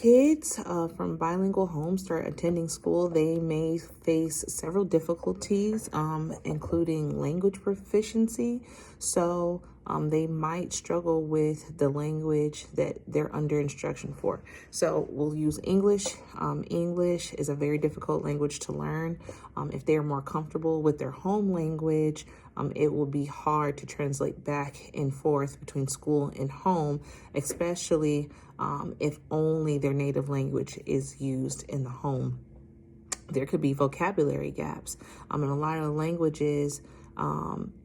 kids from bilingual homes start attending school, they may face several difficulties, including language proficiency. So they might struggle with the language that they're under instruction for. So we'll use English. English is a very difficult language to learn. If they're more comfortable with their home language, it will be hard to translate back and forth between school and home, especially if only their native language is used in the home. There could be vocabulary gaps. In a lot of languages,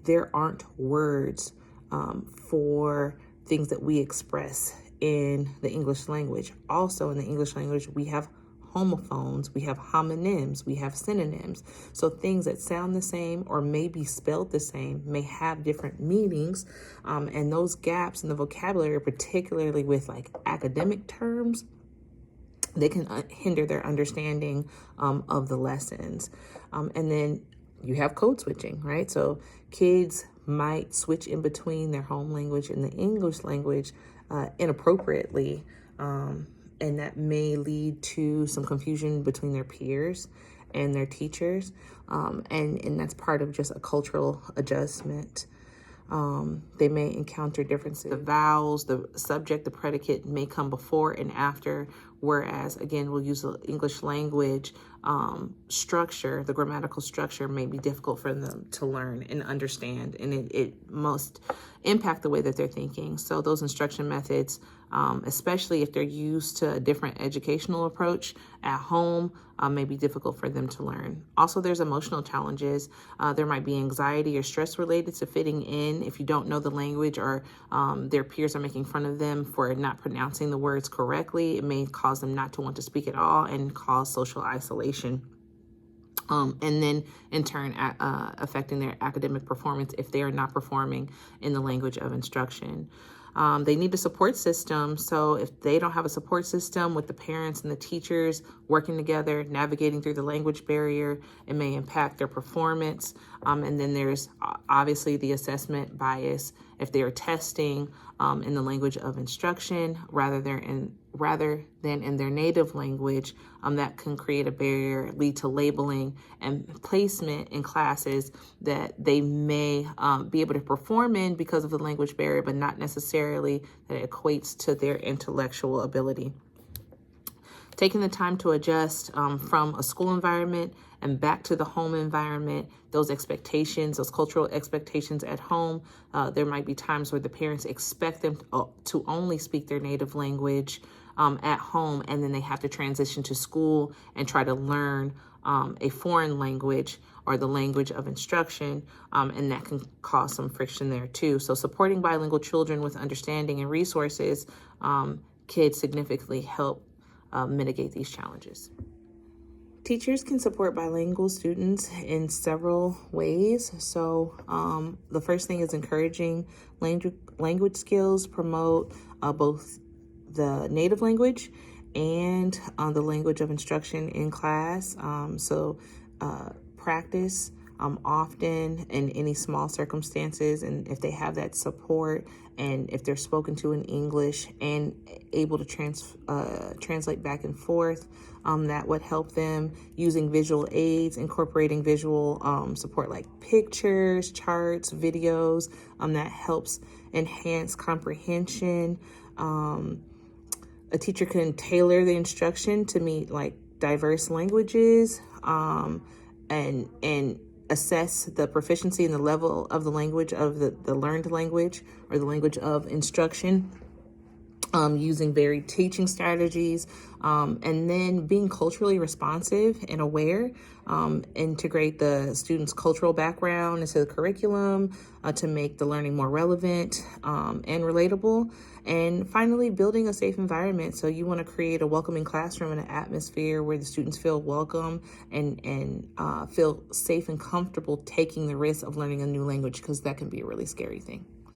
there aren't words for things that we express in the English language. Also, in the English language, we have homophones, we have homonyms, we have synonyms. So things that sound the same or may be spelled the same may have different meanings. And those gaps in the vocabulary, particularly with like academic terms, they can hinder their understanding of the lessons. And then you have code switching, right? So kids might switch in between their home language and the English language inappropriately. And that may lead to some confusion between their peers and their teachers. And that's part of just a cultural adjustment. They may encounter differences. The vowels, the subject, the predicate may come before and after, whereas, again, we'll use the English language structure. The grammatical structure may be difficult for them to learn and understand, and it must impact the way that they're thinking. So those instruction methods, especially if they're used to a different educational approach at home, may be difficult for them to learn. Also, there's emotional challenges. There might be anxiety or stress related to fitting in if you don't know the language, or their peers are making fun of them for not pronouncing the words correctly. It may cause them not to want to speak at all and cause social isolation. And then in turn affecting their academic performance if they are not performing in the language of instruction. They need a support system. So if they don't have a support system with the parents and the teachers working together, navigating through the language barrier, it may impact their performance. And then there's obviously the assessment bias. If they are testing in the language of instruction rather than in their native language, that can create a barrier, lead to labeling and placement in classes that they may be able to perform in because of the language barrier, but not necessarily that it equates to their intellectual ability. Taking the time to adjust from a school environment and back to the home environment, those expectations, those cultural expectations at home, there might be times where the parents expect them to only speak their native language at home, and then they have to transition to school and try to learn a foreign language or the language of instruction, and that can cause some friction there too. So supporting bilingual children with understanding and resources could significantly help mitigate these challenges. Teachers can support bilingual students in several ways. So the first thing is encouraging language skills, promote both the native language and the language of instruction in class. So practice often in any small circumstances, and if they have that support and if they're spoken to in English and able to translate back and forth, that would help them. Using visual aids, incorporating visual support like pictures, charts, videos, that helps enhance comprehension. A teacher can tailor the instruction to meet like diverse languages, and assess the proficiency and the level of the language of the learned language or the language of instruction, using varied teaching strategies, and then being culturally responsive and aware. Integrate the student's cultural background into the curriculum to make the learning more relevant and relatable. And finally, building a safe environment. So you want to create a welcoming classroom and an atmosphere where the students feel welcome and feel safe and comfortable taking the risk of learning a new language, because that can be a really scary thing.